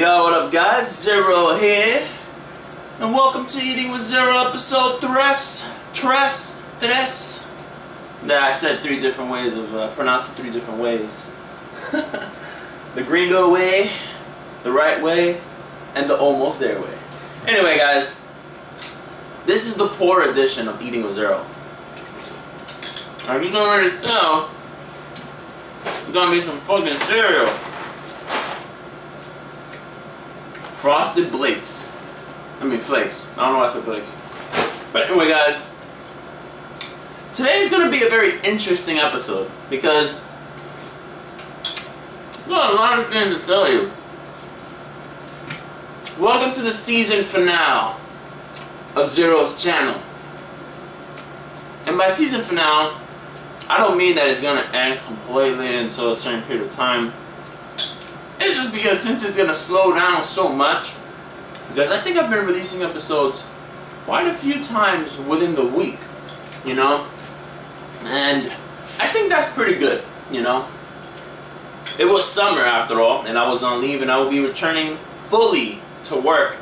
Yo, what up guys? Zero here. And welcome to Eating with Zero episode 3. Yeah, I said 3 different ways of pronouncing 3 different ways. The gringo way, the right way, and the almost there way. Anyway guys, this is the poor edition of Eating with Zero. As you can already tell, it's gonna be some fucking cereal. Frosted Flakes. I mean flakes. I don't know why I said flakes. But anyway guys, today is going to be a very interesting episode because I've got a lot of things to tell you. Welcome to the season finale of Zero's channel. And by season finale, I don't mean that it's going to end completely until a certain period of time. It's just because since it's going to slow down so much, because I think I've been releasing episodes quite a few times within the week, you know, and I think that's pretty good, you know. It was summer after all, and I was on leave, and I will be returning fully to work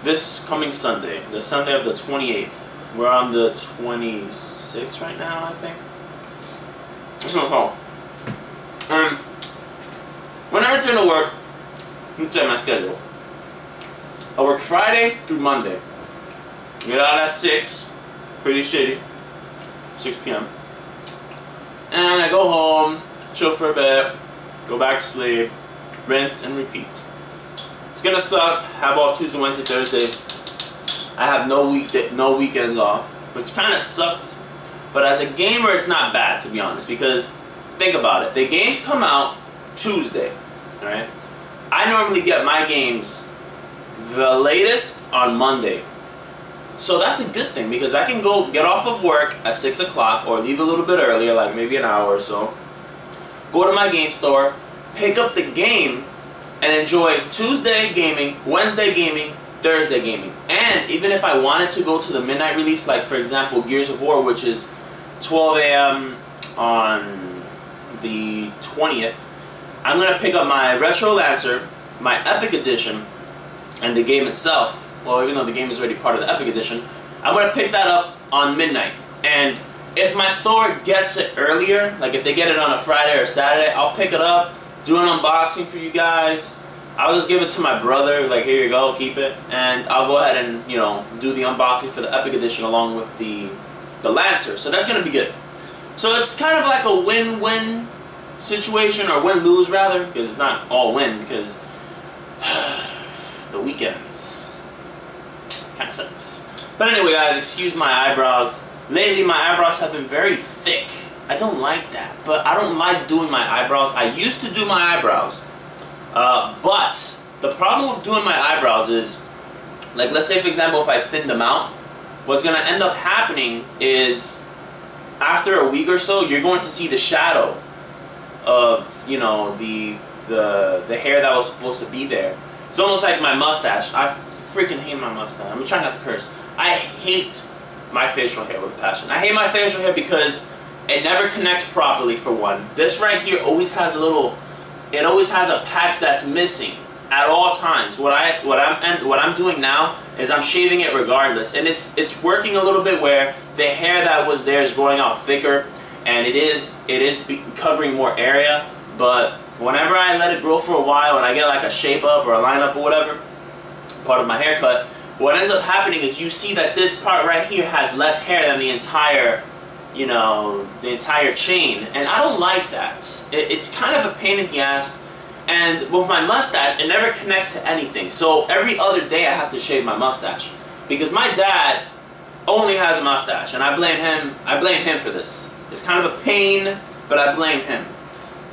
this coming Sunday, the Sunday of the 28th. We're on the 26th right now, I think. That's what I call. When I return to work, let me tell you my schedule. I work Friday through Monday. Get out at 6, pretty shitty, 6 p.m. And I go home, chill for a bit, go back to sleep, rinse and repeat. It's gonna suck. Have off Tuesday, Wednesday, Thursday. I have no weekends off, which kind of sucks. But as a gamer, it's not bad, to be honest, because think about it. The games come out Tuesday, alright? I normally get my games the latest on Monday. So that's a good thing because I can go get off of work at 6 o'clock or leave a little bit earlier, like maybe an hour or so. Go to my game store, pick up the game, and enjoy Tuesday gaming, Wednesday gaming, Thursday gaming. And even if I wanted to go to the midnight release, like for example Gears of War, which is 12 a.m. on the 20th, I'm going to pick up my Retro Lancer, my Epic Edition, and the game itself. Well, even though the game is already part of the Epic Edition, I'm going to pick that up on midnight. And if my store gets it earlier, like if they get it on a Friday or Saturday, I'll pick it up, do an unboxing for you guys. I'll just give it to my brother, like here you go, keep it. And I'll go ahead and, you know, do the unboxing for the Epic Edition along with the Lancer. So that's going to be good. So it's kind of like a win-win situation, or win-lose rather, because it's not all win, because the weekends kind of sucks. But anyway guys, excuse my eyebrows. Lately my eyebrows have been very thick. I don't like that, but I don't like doing my eyebrows. I used to do my eyebrows, but the problem with doing my eyebrows is, like let's say for example if I thin them out, what's going to end up happening is after a week or so you're going to see the shadow of, you know, the hair that was supposed to be there. It's almost like my mustache. I freaking hate my mustache. I'm trying not to curse. I hate my facial hair with a passion. I hate my facial hair because it never connects properly, for one. This right here always has a little, it always has a patch that's missing at all times. What I'm doing now is I'm shaving it regardless, and it's working a little bit where the hair that was there is growing out thicker, and it is covering more area. But whenever I let it grow for a while and I get like a shape up or a line up or whatever, part of my haircut, what ends up happening is you see that this part right here has less hair than the entire, you know, the entire chain, and I don't like that. It's kind of a pain in the ass. And with my mustache, it never connects to anything. So every other day I have to shave my mustache because my dad only has a mustache, and I blame him for this. It's kind of a pain, but I blame him.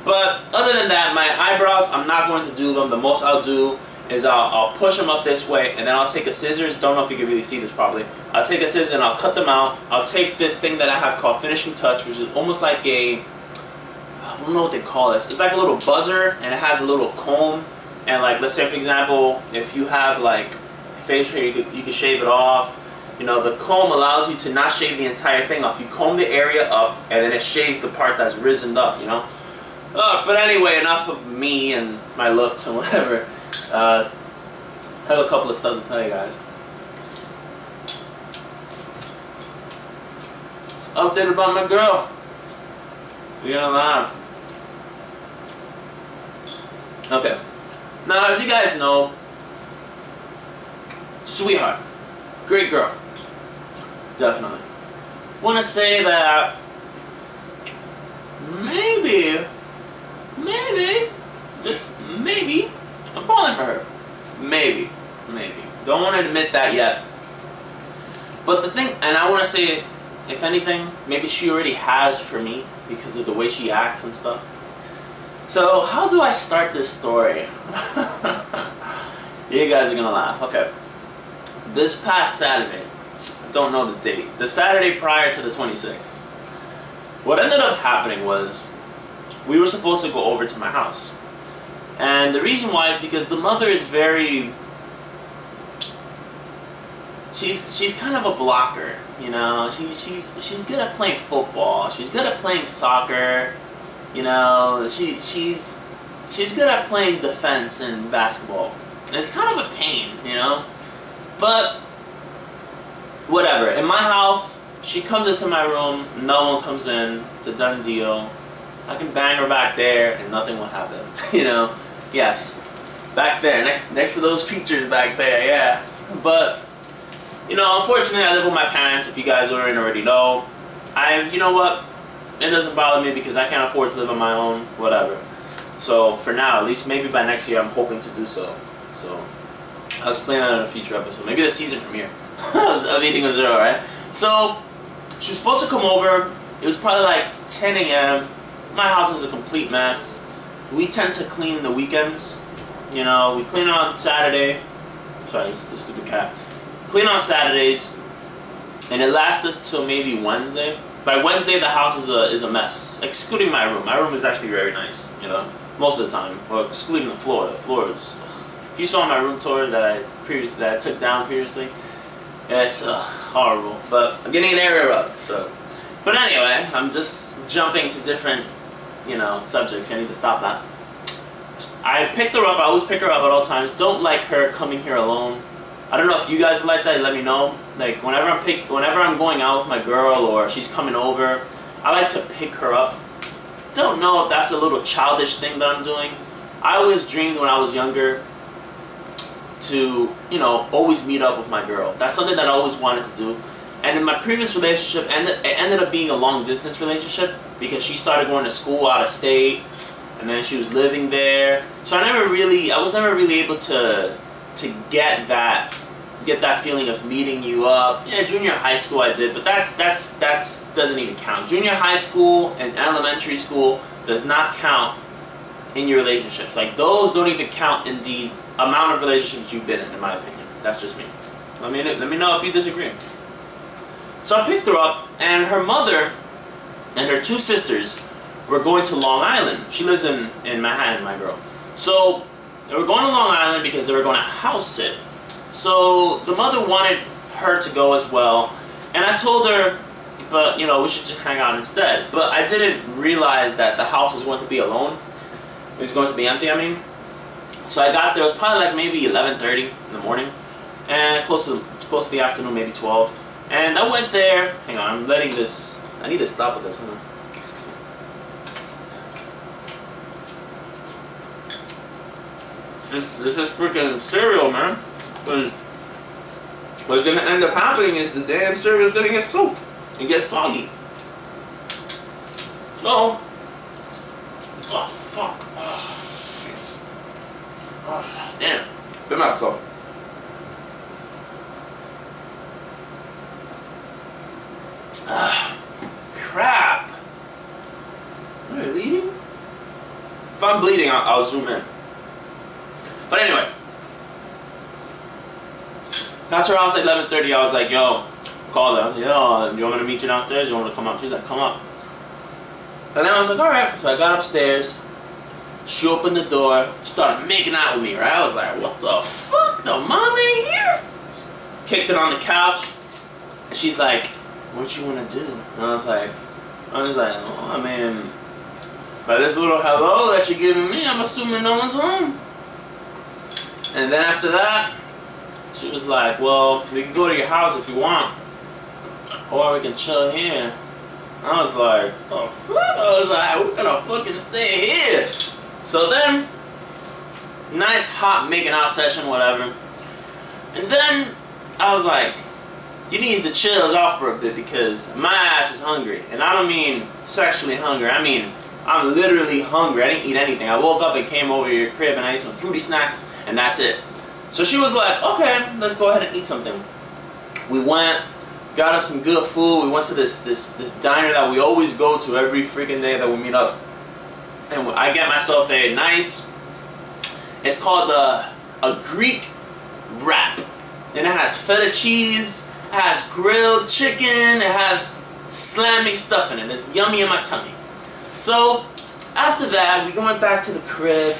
But other than that, my eyebrows, I'm not going to do them. The most I'll do is I'll push them up this way, and then I'll take a scissors. Don't know if you can really see this probably. I'll take a scissors and I'll cut them out. I'll take this thing that I have called Finishing Touch, which is almost like a, I don't know what they call this. It's like a little buzzer, and it has a little comb. And like, let's say for example, if you have like facial hair, you can shave it off. You know, the comb allows you to not shave the entire thing off. You comb the area up, and then it shaves the part that's risen up, you know. But anyway, enough of me and my looks and whatever. I have a couple of stuff to tell you guys. It's update about my girl. You're gonna laugh. Okay. Now, as you guys know, sweetheart, great girl, definitely. Want to say that maybe, just maybe, I'm falling for her. Maybe. Don't want to admit that yet. But the thing, and I want to say, if anything, maybe she already has for me because of the way she acts and stuff. So, how do I start this story? You guys are gonna laugh. Okay. This past Saturday, I don't know the date, the Saturday prior to the 26th, what ended up happening was we were supposed to go over to my house. And the reason why is because the mother is very, she's kind of a blocker, you know. She's good at playing football. She's good at playing soccer. You know, she's good at playing defense in basketball. And it's kind of a pain, you know. But whatever. In my house, she comes into my room. No one comes in. It's a done deal. I can bang her back there, and nothing will happen. You know. Yes, back there, next to those creatures back there. Yeah. But you know, unfortunately, I live with my parents. If you guys already know, you know what? It doesn't bother me because I can't afford to live on my own, whatever. So, for now, at least maybe by next year, I'm hoping to do so. So, I'll explain that in a future episode. Maybe the season premiere of Eating with Zero, right? So, she was supposed to come over. It was probably like 10 a.m. My house was a complete mess. We tend to clean the weekends. You know, we clean on Saturday. Sorry, this is a stupid cat. Clean on Saturdays. And it lasts us till maybe Wednesday. By Wednesday, the house is a mess, excluding my room. My room is actually very nice, you know, most of the time. Well, excluding the floor. The floor is. If you saw my room tour that I took down previously, it's horrible. But I'm getting an area rug, so. But anyway, I'm just jumping to different, you know, subjects. I need to stop that. I picked her up. I always pick her up at all times. Don't like her coming here alone. I don't know if you guys are like that. Let me know. Like whenever I'm going out with my girl or she's coming over, I like to pick her up. Don't know if that's a little childish thing that I'm doing. I always dreamed when I was younger to, you know, always meet up with my girl. That's something that I always wanted to do. And in my previous relationship, it ended up being a long distance relationship because she started going to school out of state, and then she was living there. So I was never really able to get that feeling of meeting you up. Yeah, junior high school I did, but that's doesn't even count. Junior high school and elementary school does not count in your relationships. Like those don't even count in the amount of relationships you've been in my opinion. That's just me. Let me know if you disagree. So I picked her up, and her mother and her two sisters were going to Long Island. She lives in Manhattan, my girl. So they were going to Long Island because they were going to house sit. So the mother wanted her to go as well, and I told her, but you know, we should just hang out instead. But I didn't realize that the house was going to be alone. It was going to be empty, I mean. So I got there, it was probably like maybe 11:30 in the morning, and close to the afternoon, maybe 12. And I went there. Hang on, I'm letting this. I need to stop with this. Hold on. This is freaking cereal, man. Because what's gonna end up happening is the damn cereal is gonna get soaked and get soggy. So, oh fuck. Oh, damn. Bit myself. Crap. Am I bleeding? If I'm bleeding, I'll zoom in. But anyway, got to her house at 11:30. I was like, yo, called her. I was like, yo, you want me to meet you downstairs? You want me to come up? She's like, come up. And then I was like, alright. So I got upstairs. She opened the door, started making out with me, right? I was like, what the fuck? The mom ain't here? Kicked it on the couch. And she's like, what you want to do? And I was like, oh, I mean, by this little hello that you're giving me, I'm assuming no one's home. And then after that, she was like, well, we can go to your house if you want, or we can chill here. I was like, the fuck? I was like, we're gonna fucking stay here. So then, nice hot making out session, whatever. And then I was like, you need to chill us out for a bit because my ass is hungry. And I don't mean sexually hungry. I mean, I'm literally hungry. I didn't eat anything. I woke up and came over to your crib and I ate some fruity snacks and that's it. So she was like, okay, let's go ahead and eat something. We went, got us some good food. We went to this diner that we always go to every freaking day that we meet up. And I get myself a nice, it's called a Greek wrap. And it has feta cheese, it has grilled chicken, it has slamming stuff in it. It's yummy in my tummy. So, after that, we went back to the crib,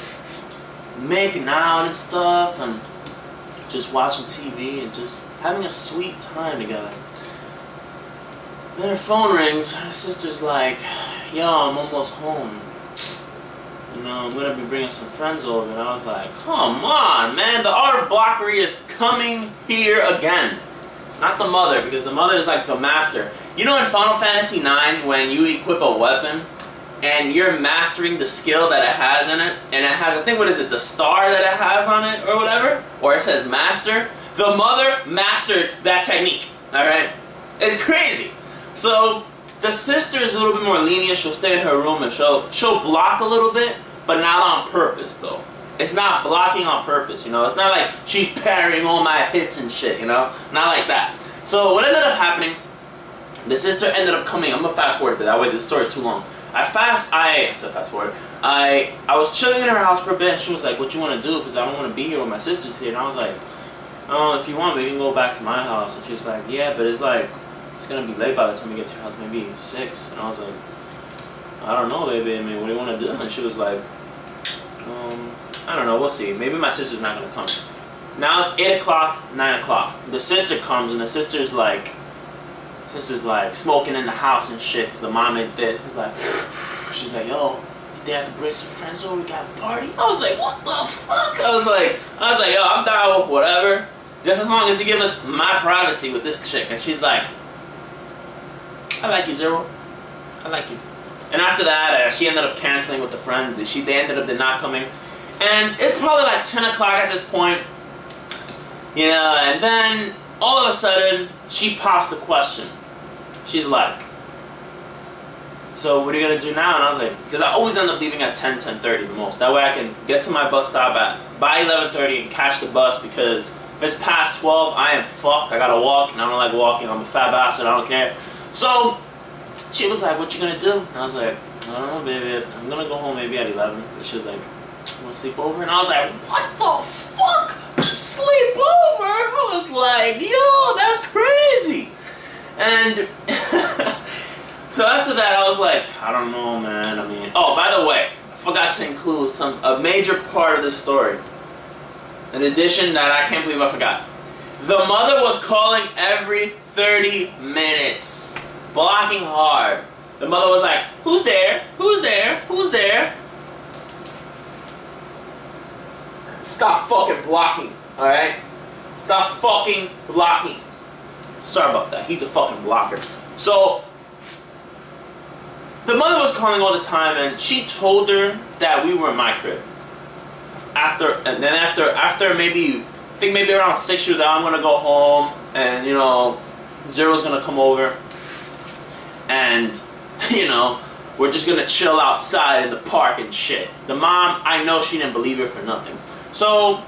making out and stuff, and just watching TV and just having a sweet time together. Then her phone rings, her sister's like, yo, I'm almost home. You know, I'm gonna be bringing some friends over. And I was like, come on, man, the art of blockery is coming here again. Not the mother, because the mother is like the master. You know in Final Fantasy IX, when you equip a weapon, and you're mastering the skill that it has in it, and it has, I think, what is it, the star that it has on it, or whatever? Or it says master. The mother mastered that technique, alright? It's crazy. So, the sister is a little bit more lenient. She'll stay in her room and she'll block a little bit, but not on purpose, though. It's not blocking on purpose, you know? It's not like she's parrying all my hits and shit, you know? Not like that. So, what ended up happening, the sister ended up coming. I'm gonna fast forward a bit, that way this story is too long. I was chilling in her house for a bit, and she was like, what you want to do? Because I don't want to be here when my sister's here. And I was like, oh, if you want, we can go back to my house. And she was like, yeah, but it's like, it's going to be late by the time we get to your house, maybe 6. And I was like, I don't know, baby. I mean, what do you want to do? And she was like, I don't know, we'll see. Maybe my sister's not going to come. Now it's 8 o'clock, 9 o'clock. The sister comes, and the sister's like smoking in the house and shit, because the mom ain't there. She's like, yo, you think I could bring some friends over, we got a party? I was like, what the fuck? I was like, yo, I'm down with whatever, just as long as you give us my privacy with this chick. And she's like, I like you, Zero. I like you. And after that, she ended up canceling with the friends. They ended up not coming. And it's probably like 10 o'clock at this point. You know, and then all of a sudden, she pops the question. She's like, so what are you going to do now? And I was like, because I always end up leaving at 10, 10:30 the most. That way I can get to my bus stop by 11:30 and catch the bus, because if it's past 12, I am fucked. I got to walk, and I don't like walking. I'm a fat bastard. I don't care. So she was like, what you going to do? And I was like, I don't know, baby. I'm going to go home maybe at 11. And she was like, you want to sleep over? And I was like, what the fuck? Sleep over? I was like, yo, that's crazy. And so after that, I was like, I don't know, man. I mean, oh, by the way, I forgot to include a major part of this story. An addition that I can't believe I forgot. The mother was calling every 30 minutes, blocking hard. The mother was like, who's there? Who's there? Who's there? Stop fucking blocking, alright? Stop fucking blocking. Sorry about that. He's a fucking blocker. So, the mother was calling all the time, and she told her that we were in my crib. After maybe, I think maybe around 6, she was like, I'm gonna go home, and, you know, Zero's gonna come over, and, you know, we're just gonna chill outside in the park and shit. The mom, I know she didn't believe her for nothing. So,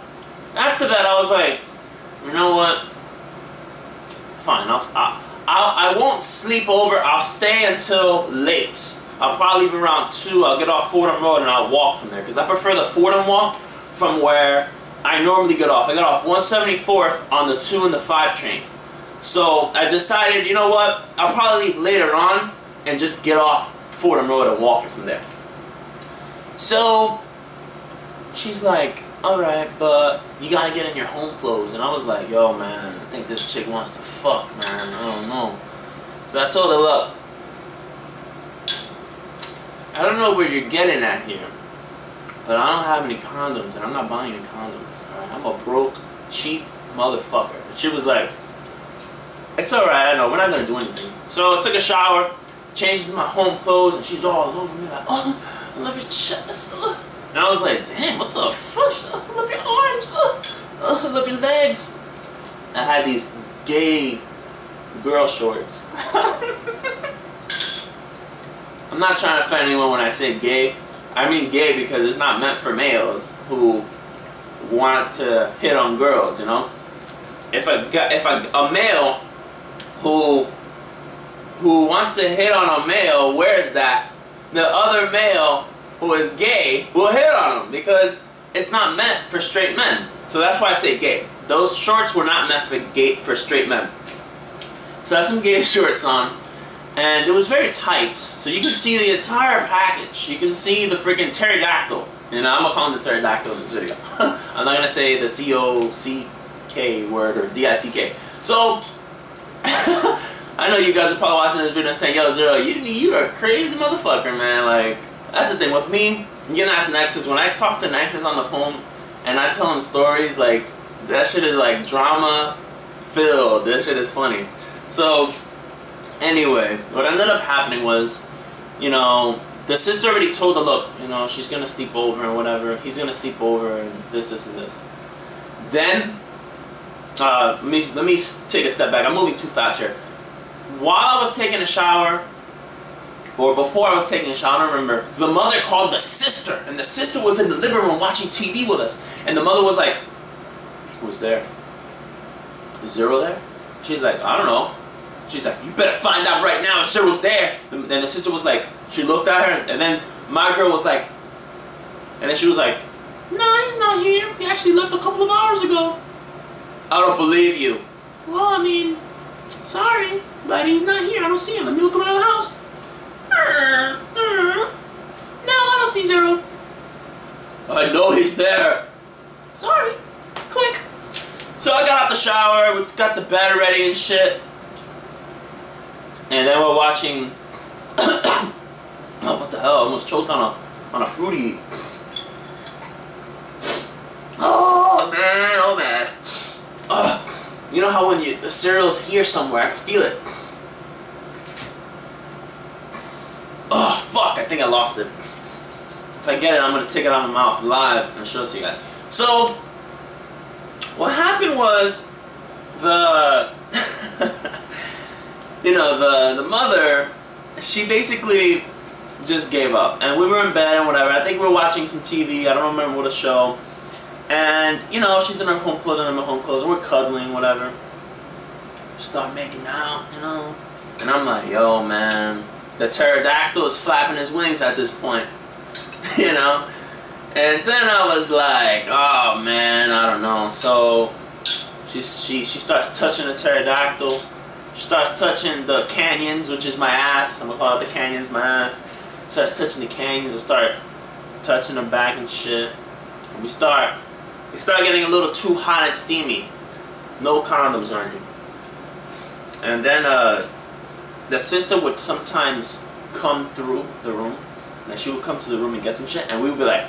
after that, I was like, you know what? Fine, I won't sleep over. I'll stay until late. I'll probably leave around 2. I'll get off Fordham Road and I'll walk from there, because I prefer the Fordham walk from where I normally get off. I get off 174th on the 2 and the 5 train. So I decided, you know what? I'll probably leave later on and just get off Fordham Road and walk it from there. So she's like, alright, but you gotta get in your home clothes. And I was like, yo, man, I think this chick wants to fuck, man. I don't know. So I told her, look, I don't know where you're getting at here, but I don't have any condoms, and I'm not buying any condoms, Alright, I'm a broke, cheap motherfucker. And she was like, it's alright, I know, we're not gonna do anything. So I took a shower, changes my home clothes, and she's all over me like, oh, I love your chest. And I was like, damn, what the fuck? I love your arms. I love your legs. I had these gay girl shorts. I'm not trying to offend anyone when I say gay. I mean gay because it's not meant for males who want to hit on girls, you know? If a male who wants to hit on a male wears that, the other male who is gay will hit on him because it's not meant for straight men. So that's why I say gay. Those shorts were not meant for straight men. So I had some gay shorts on, and it was very tight, so you can see the entire package. You can see the freaking pterodactyl. You know, I'm gonna call him the pterodactyl in this video. I'm not gonna say the C-O-C-K word or D-I-C-K. So I know you guys are probably watching this video and saying, yo, Zero, you're a crazy motherfucker, man. Like, that's the thing with me. You can ask Nexus. When I talk to Nexus on the phone and I tell him stories, like, that shit is like drama filled. That shit is funny. So, anyway, what ended up happening was, you know, the sister already told her, look, you know, she's gonna sleep over and whatever. He's gonna sleep over and this, and this. Then, let me take a step back. I'm moving too fast here. While I was taking a shower, or before I was taking a shower, I don't remember, the mother called the sister, and the sister was in the living room watching TV with us. And the mother was like, who's there? Is Zero there? She's like, I don't know. She's like, you better find out right now if Zero's there. And then the sister was like, she looked at her, and then my girl was like, and then she was like, nah, he's not here. He actually left a couple of hours ago. I don't believe you. Well, I mean, sorry, but he's not here. I don't see him. Let me look around the house. No, I don't see Zero. I know he's there. Sorry. Click. So I got out the shower, we got the bed ready and shit. And then we're watching oh, what the hell? I almost choked on a fruity. Oh man, oh man. You know how when the cereal's here somewhere, I can feel it. Oh fuck, I think I lost it. If I get it, I'm gonna take it out of my mouth live and show it to you guys. So what happened was the you know, the mother, she basically just gave up. And we were in bed and whatever. I think we were watching some TV. I don't remember what a show. And, you know, she's in her home clothes, I'm in my home clothes. We're cuddling, whatever. Start making out, you know. And I'm like, yo, man. The pterodactyl is flapping his wings at this point. You know. And then I was like, oh, man, I don't know. So she starts touching the pterodactyl. She starts touching the canyons, which is my ass. I'm gonna call it the canyons, my ass. Starts touching the canyons. I start touching her back and shit. And we start getting a little too hot and steamy. No condoms or anything. And then the sister would sometimes come through the room. Like she would come to the room and get some shit, and we would be like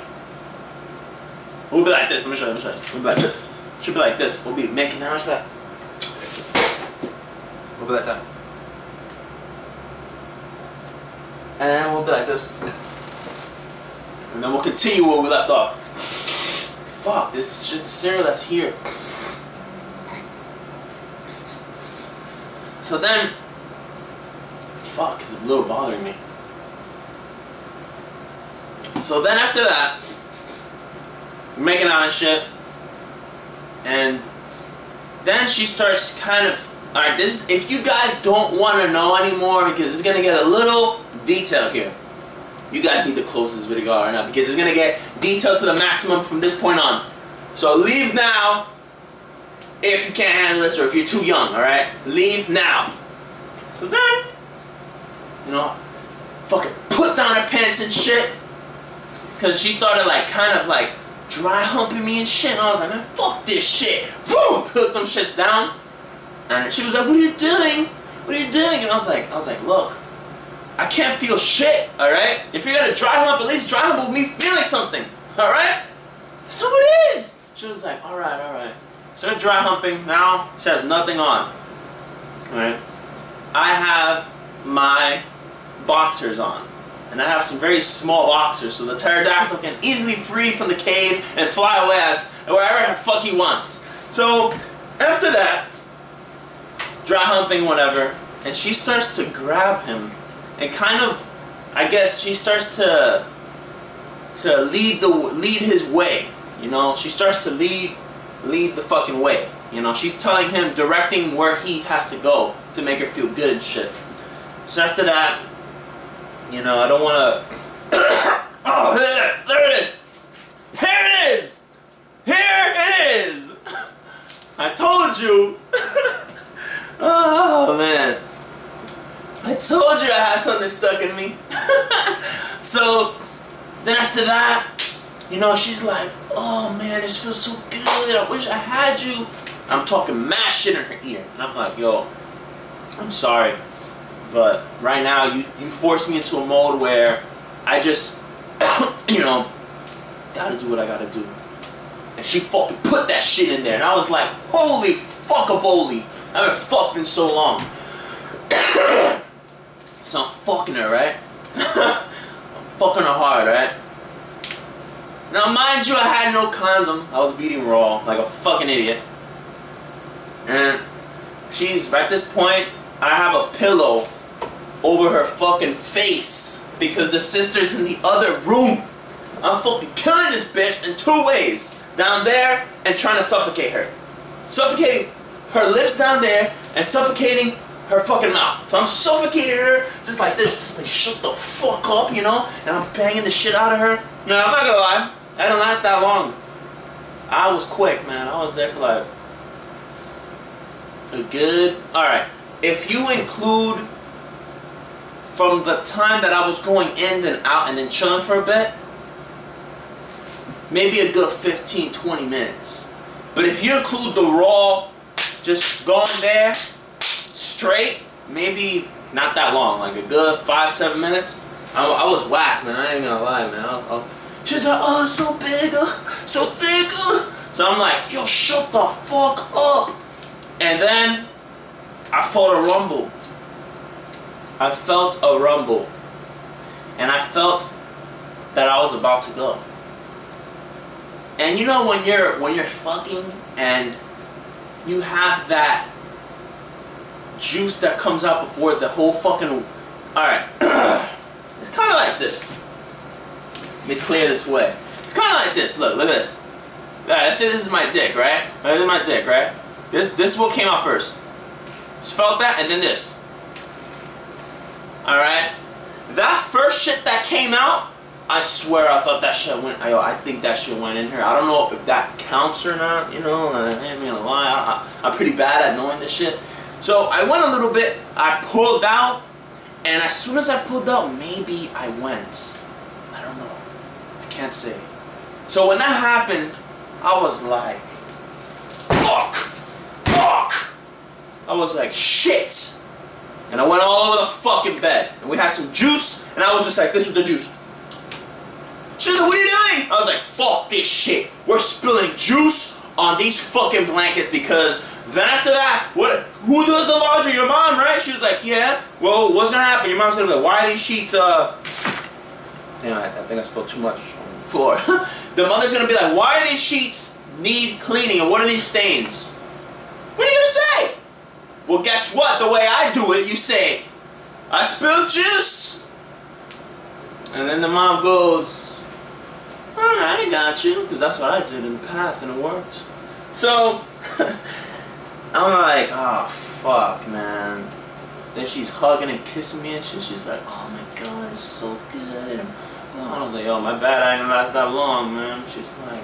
this. Let me show you. We'd be like this. She'd be like this. We'll be making out. She'd be like. We'll be like that. And we'll be like this. And then we'll continue where we left off. Fuck, this is the cereal that's here. So then, fuck, it's a little bothering me. So then after that, we're making out and shit. And then she starts kind of, alright, this, if you guys don't want to know anymore, because it's going to get a little detailed here, you guys need to close this video right now, because it's going to get detailed to the maximum from this point on. So leave now if you can't handle this, or if you're too young, alright? Leave now. So then, you know, fucking put down her pants and shit, because she started like, kind of like, dry humping me and shit, and I was like, man, fuck this shit. Boom! Put them shits down. And she was like, what are you doing? What are you doing? And I was like, look, I can't feel shit, alright? If you're gonna dry hump, at least dry hump with me feeling something, alright? That's how it is. She was like, alright, alright. So we're dry humping. Now she has nothing on. Alright. I have my boxers on. And I have some very small boxers, so the pterodactyl can easily free from the cave and fly away as wherever the fuck he wants. So after that, dry humping, whatever, and she starts to grab him and kind of, I guess she starts to lead his way. You know, she starts to lead the fucking way. You know, she's telling him, directing where he has to go to make her feel good and shit. So after that, you know, I don't want to... Oh, there it is! Here it is! Here it is! I told you! Oh, man. I told you I had something stuck in me. So, then after that, you know, she's like, oh, man, this feels so good. I wish I had you. I'm talking mad shit in her ear. And I'm like, yo, I'm sorry. But right now, you forced me into a mode where I just, you know, gotta do what I gotta do. And she fucking put that shit in there. And I was like, holy fuck-a-boli. I haven't fucked in so long. So I'm fucking her, right? I'm fucking her hard, right? Now, mind you, I had no condom. I was beating raw like a fucking idiot. And she's, at this point, I have a pillow over her fucking face because the sister's in the other room. I'm fucking killing this bitch in two ways. Down there and trying to suffocate her. Suffocating her lips down there and suffocating her fucking mouth. So I'm suffocating her just like this. Like, shut the fuck up, you know? And I'm banging the shit out of her. No, I'm not gonna lie. That didn't last that long. I was quick, man. I was there for like a good... Alright. If you include from the time that I was going in and out and then chilling for a bit, maybe a good 15-20 minutes. But if you include the raw, just going there straight, maybe not that long, like a good 5-7 minutes. I was whack, man. I ain't gonna lie, man. She's like, oh, so big, so big. So I'm like, yo, shut the fuck up. And then I felt a rumble. I felt a rumble. And I felt that I was about to go. And you know when you're fucking and you have that juice that comes out before the whole fucking... Alright. It's kind of like this. Let me clear this way. It's kind of like this. Look at this. Alright, let's say this is my dick, right? This is my dick, right? This is what came out first. Just felt that, and then this. Alright? That first shit that came out, I swear I thought that shit went... I think that shit went in here. I don't know if that counts or not, you know? I ain't gonna lie. I'm pretty bad at knowing this shit. So I went a little bit. I pulled out. And as soon as I pulled out, maybe I went. I don't know. I can't say. So when that happened, I was like, fuck. Fuck. I was like, shit. And I went all over the fucking bed. And we had some juice. And I was just like this with the juice. She was like, what are you doing? I was like, fuck this shit. We're spilling juice on these fucking blankets because then after that, who does the laundry? Your mom, right? She was like, yeah. Well, what's gonna happen? Your mom's gonna be like, why are these sheets, Damn, I think I spilled too much on the floor. The mother's gonna be like, why do these sheets need cleaning and what are these stains? What are you gonna say? Well, guess what? The way I do it, you say, I spilled juice. And then the mom goes, alright, I got you. Because that's what I did in the past and it worked. So, I'm like, oh, fuck, man. Then she's hugging and kissing me and shit. She's like, oh my god, it's so good. And I was like, oh, my bad, I didn't last that long, man. She's like,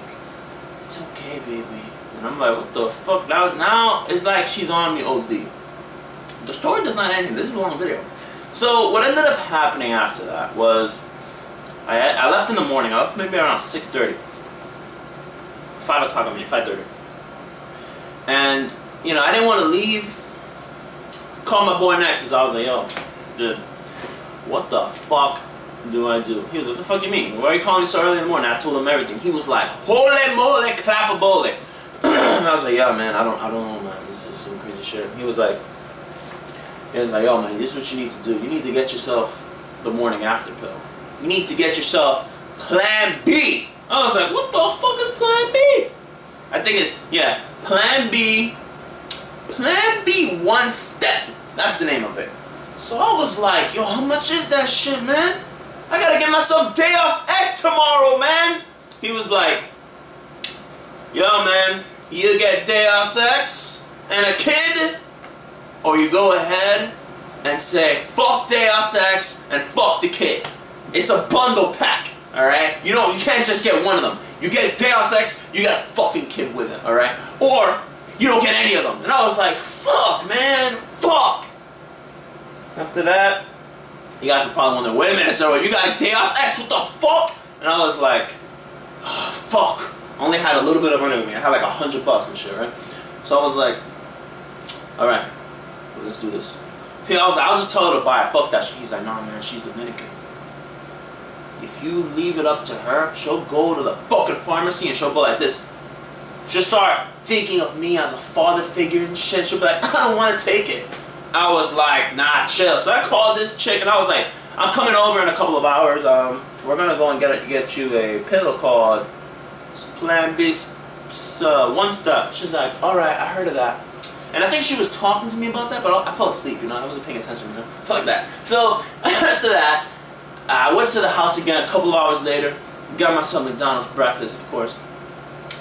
it's okay, baby. And I'm like, what the fuck? Now it's like she's on me OD. The story does not end here. This is a long video. So what ended up happening after that was I left in the morning. I left maybe around 6:30. 5 o'clock, 5:30. And, you know, I didn't want to leave. Called my boy next, so I was like, yo, dude, what the fuck do I do? He was like, what the fuck you mean? Why are you calling me so early in the morning? I told him everything. He was like, holy moly, clapabole. And I was like, yeah, man, I don't know, man. This is some crazy shit. He was like, yo, man, this is what you need to do. You need to get yourself the morning after pill. You need to get yourself Plan B. I was like, what the fuck is Plan B? I think it's, yeah, Plan B. Plan B 1 step. That's the name of it. So I was like, yo, how much is that shit, man? I gotta get myself Deus Ex tomorrow, man. He was like, yo, man, you get Deus Ex and a kid, or you go ahead and say, fuck Deus Ex and fuck the kid. It's a bundle pack, alright? You can't just get one of them. You get Deus Ex, you get a fucking kid with it, alright? Or you don't get any of them. And I was like, fuck, man, fuck. After that, you guys are probably wondering, wait a minute, sir, you got Deus Ex, what the fuck? And I was like, oh, fuck. I only had a little bit of money with me. I had like $100 and shit, right? So I was like, alright, well, let's do this. I was like, I'll just tell her to buy it. Fuck that shit. He's like, nah, man, she's Dominican. If you leave it up to her, she'll go to the fucking pharmacy and she'll go like this. She'll start thinking of me as a father figure and shit. She'll be like, I don't want to take it. I was like, nah, chill. So I called this chick and I was like, I'm coming over in a couple of hours. We're gonna go and get you a pill called Plan B 1 step. She's like, alright, I heard of that. And I think she was talking to me about that, but I fell asleep, you know, I wasn't paying attention, you know. Fuck that. So after that, I went to the house again a couple of hours later, got myself McDonald's breakfast, of course,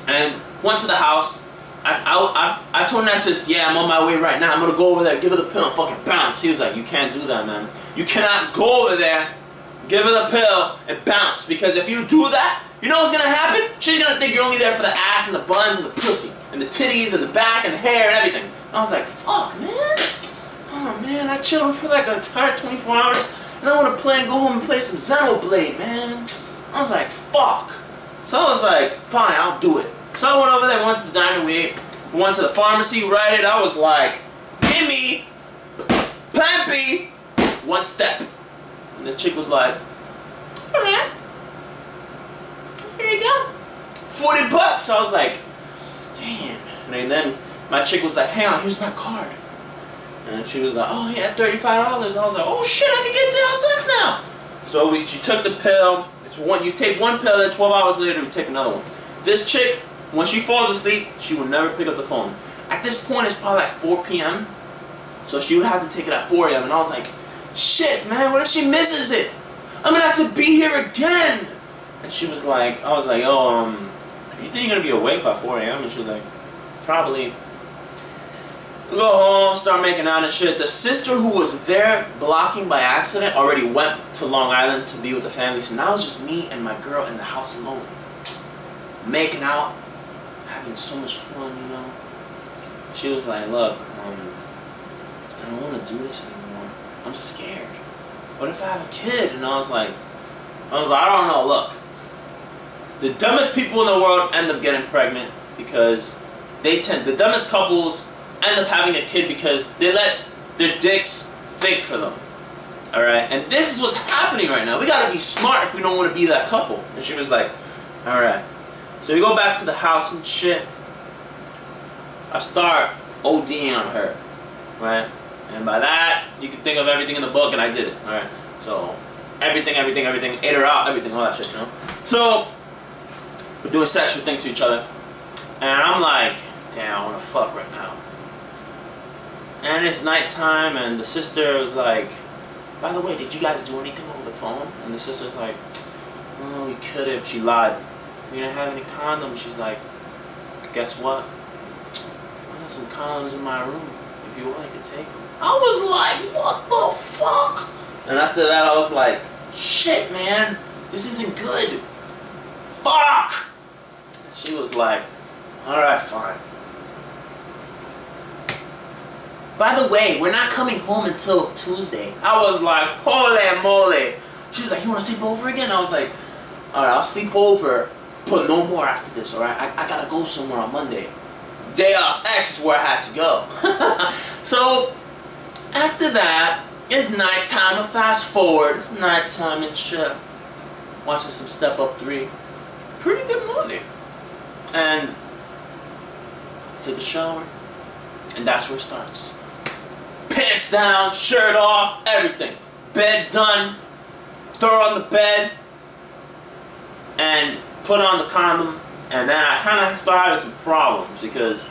and went to the house. I told Nexus, yeah, I'm on my way right now. I'm gonna go over there, give her the pill, and fucking bounce. He was like, you can't do that, man. You cannot go over there, give her the pill, and bounce. Because if you do that, you know what's gonna happen? She's gonna think you're only there for the ass and the buns and the pussy, and the titties and the back and the hair and everything. And I was like, fuck, man. Oh, man, I chilled for like an entire 24 hours, and I want to play and go home and play some Xenoblade, man. I was like, fuck. So I was like, fine, I'll do it. So I went over there, went to the diner, we went to the pharmacy, right? I was like, give me Plan B 1 step. And the chick was like, alright, here you go. $40. I was like, damn. And then my chick was like, hang on, here's my card. And she was like, oh yeah, $35. I was like, oh shit, I can get Deus Ex now. So she took the pill. You take 1 pill, then 12 hours later we take another one. This chick, when she falls asleep, she will never pick up the phone. At this point, it's probably like 4 p.m. So she would have to take it at 4 a.m. And I was like, shit, man, what if she misses it? I'm gonna have to be here again. And she was like, I was like, yo, you think you're gonna be awake by 4 a.m.? And she was like, probably. We go home, start making out and shit. The sister who was there blocking by accident already went to Long Island to be with the family. So now it's just me and my girl in the house alone. Making out, having so much fun, you know. She was like, look, I don't want to do this anymore. I'm scared. What if I have a kid? And I was like, I don't know, look. The dumbest people in the world end up getting pregnant because the dumbest couples end up having a kid because they let their dicks think for them. Alright? And this is what's happening right now. We gotta be smart if we don't want to be that couple. And she was like, alright. So we go back to the house and shit. I start ODing on her. Right? And by that, you can think of everything in the book and I did it. Alright? So, everything, ate her out, everything, all that shit, you know? So, we're doing sexual things to each other. And I'm like, damn, I wanna fuck right now. And it's nighttime, and the sister was like, by the way, did you guys do anything over the phone? And the sister's like, oh, we couldn't. She lied. We didn't have any condoms. She's like, guess what? I have some condoms in my room. If you want, you can take them. I was like, what the fuck? And after that, I was like, shit, man. This isn't good. Fuck! And she was like, alright, fine. By the way, we're not coming home until Tuesday. I was like, holy moly. She was like, you want to sleep over again? I was like, alright, I'll sleep over, but no more after this, alright? I gotta go somewhere on Monday. Deus Ex is where I had to go. So, after that, it's nighttime. To fast forward, it's nighttime and shit. Watching some Step Up 3. Pretty good movie. And I take a shower, and that's where it starts. Pants down, shirt off, everything. Bed done. Throw it on the bed, and put on the condom. And then I kind of start having some problems because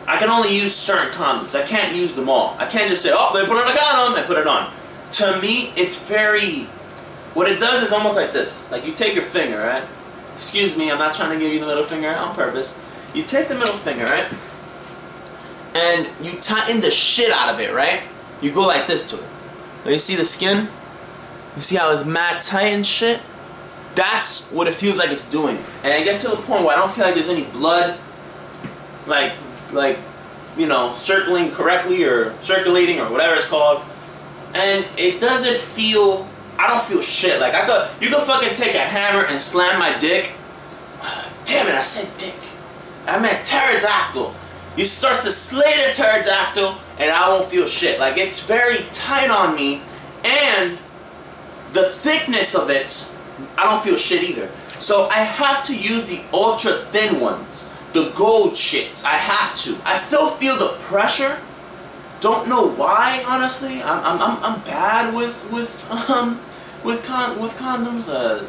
I can only use certain condoms. I can't use them all. I can't just say, oh, they put on a condom, and put it on. To me, it's very... What it does is almost like this. Like, you take your finger, right? Excuse me, I'm not trying to give you the middle finger on purpose. You take the middle finger, right? And you tighten the shit out of it, right? You go like this to it. You see the skin? You see how it's mad tight and shit? That's what it feels like it's doing. And it gets to the point where I don't feel like there's any blood, like you know, circling correctly or circulating or whatever it's called. And it doesn't feel... I don't feel shit. Like, you could fucking take a hammer and slam my dick. Damn it, I said dick. I meant pterodactyl. You start to slay the pterodactyl and I won't feel shit. Like, it's very tight on me, and the thickness of it, I don't feel shit either. So I have to use the ultra thin ones, the gold shits. I have to. I still feel the pressure. Don't know why, honestly. I'm bad with condoms. A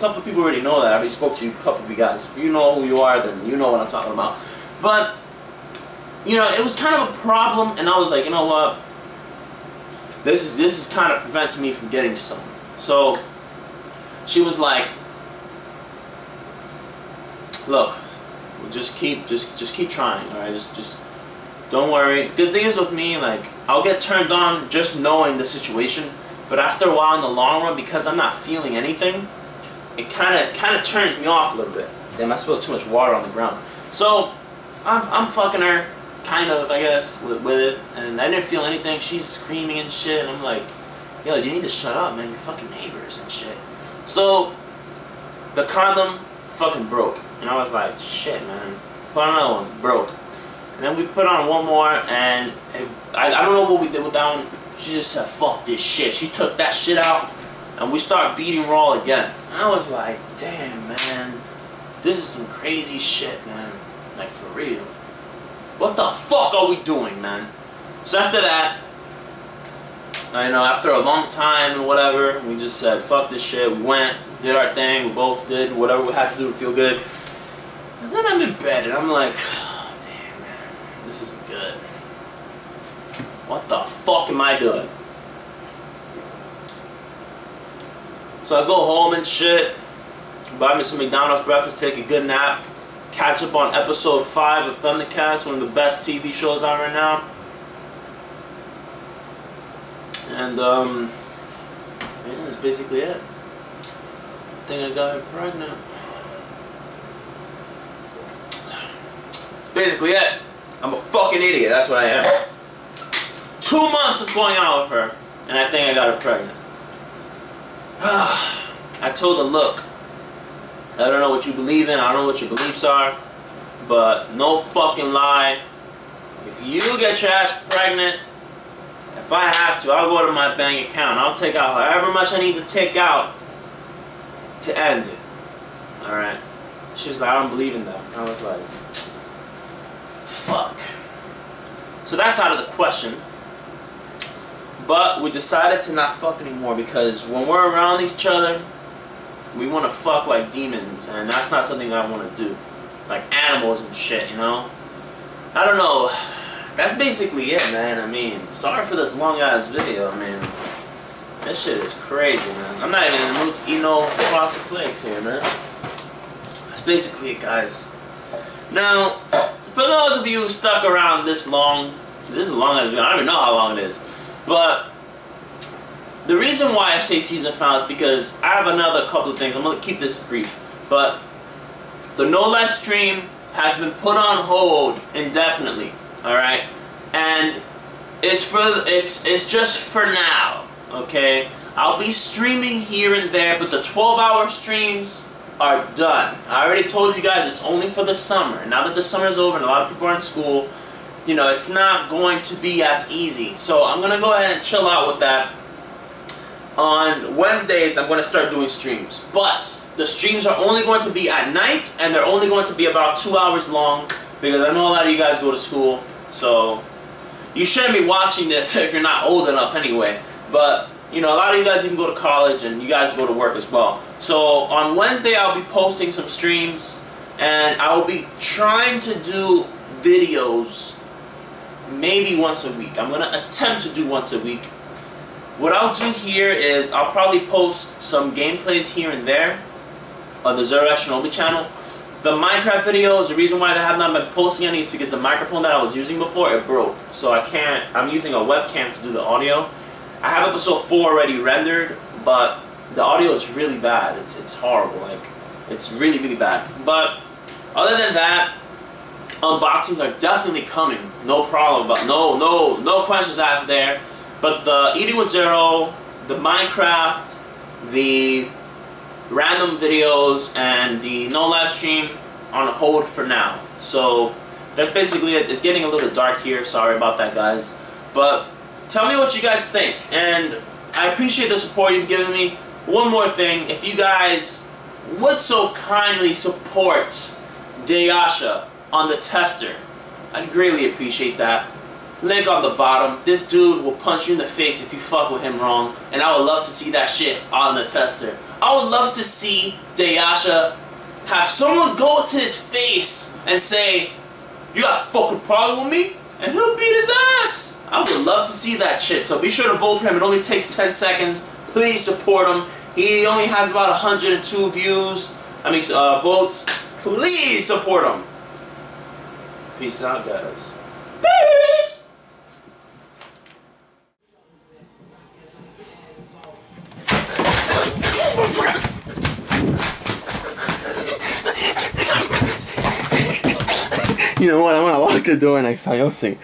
couple of people already know that. I already spoke to you, a couple of you guys. If you know who you are, then you know what I'm talking about. But you know, it was kind of a problem, and I was like, you know what? This is kind of preventing me from getting some. So she was like, look, just keep trying, all right? Just don't worry. The thing is with me, like, I'll get turned on just knowing the situation, but after a while in the long run, because I'm not feeling anything, it kind of turns me off a little bit. Damn, I spilled too much water on the ground. So I'm fucking her, kind of, I guess, with it, and I didn't feel anything. She's screaming and shit, and I'm like, yo, you need to shut up, man. You're fucking neighbors and shit. So the condom fucking broke, and I was like, shit, man. Put on another one, broke. And then we put on one more, and I don't know what we did with that one. She just said, fuck this shit. She took that shit out, and we started beating raw again. And I was like, damn, man. This is some crazy shit, man. Like, for real. What the fuck are we doing, man? So after that, I know, after a long time and whatever, we just said, fuck this shit. We went, did our thing. We both did whatever we had to do to feel good. And then I'm in bed, and I'm like, this isn't good. What the fuck am I doing? So I go home and shit, buy me some McDonald's breakfast, take a good nap, catch up on episode 5 of Thundercats, one of the best TV shows out right now. And yeah, that's basically it. I think I got her pregnant. That's basically it. I'm a fucking idiot, that's what I am. 2 months of going out with her, and I think I got her pregnant. I told her, look, I don't know what you believe in, I don't know what your beliefs are, but no fucking lie, if you get your ass pregnant, if I have to, I'll go to my bank account, I'll take out however much I need to take out to end it. Alright? She was like, I don't believe in that. I was like, fuck. So that's out of the question. But we decided to not fuck anymore because when we're around each other, we want to fuck like demons, and that's not something I want to do. Like animals and shit, you know? I don't know. That's basically it, man. I mean, sorry for this long ass video. I mean, this shit is crazy, man. I'm not even in the mood to eat no Frosted Flakes here, man. That's basically it, guys. Now, for those of you who stuck around this long, this is a long ass video. I don't even know how long it is. But the reason why I say season finale is because I have another couple of things. I'm going to keep this brief. But the No Life stream has been put on hold indefinitely. Alright? And it's just for now. Okay? I'll be streaming here and there, but the 12-hour streams are done. I already told you guys it's only for the summer. Now that the summer is over and a lot of people are in school, you know, it's not going to be as easy. So I'm going to go ahead and chill out with that. On Wednesdays, I'm going to start doing streams. But the streams are only going to be at night, and they're only going to be about 2 hours long, because I know a lot of you guys go to school. So you shouldn't be watching this if you're not old enough anyway. But, you know, a lot of you guys even go to college, and you guys go to work as well. So on Wednesday, I'll be posting some streams, and I will be trying to do videos maybe once a week. I'm going to attempt to do once a week. What I'll do here is I'll probably post some gameplays here and there on the Zero Shinobi channel. The Minecraft videos, the reason why I have not been posting any is because the microphone that I was using before, it broke. So I can't, I'm using a webcam to do the audio. I have episode 4 already rendered, but the audio is really bad. It's horrible. Like, it's really, really bad. But other than that, unboxings are definitely coming. No problem. But no questions asked there. But the Eating with Zero, the Minecraft, the random videos, and the no live stream on hold for now. So that's basically it. It's getting a little dark here. Sorry about that, guys. But tell me what you guys think. And I appreciate the support you've given me. One more thing. If you guys would so kindly support Dayasha on the tester, I'd greatly appreciate that. Link on the bottom. This dude will punch you in the face if you fuck with him wrong, and I would love to see that shit on the tester. I would love to see Dayasha have someone go to his face and say, "You got a fucking problem with me?" and he'll beat his ass. I would love to see that shit. So be sure to vote for him. It only takes 10 seconds. Please support him. He only has about 102 views. Votes. Please support him. Peace out, guys. Peace. You know what? I'm gonna lock the door next time. You'll see.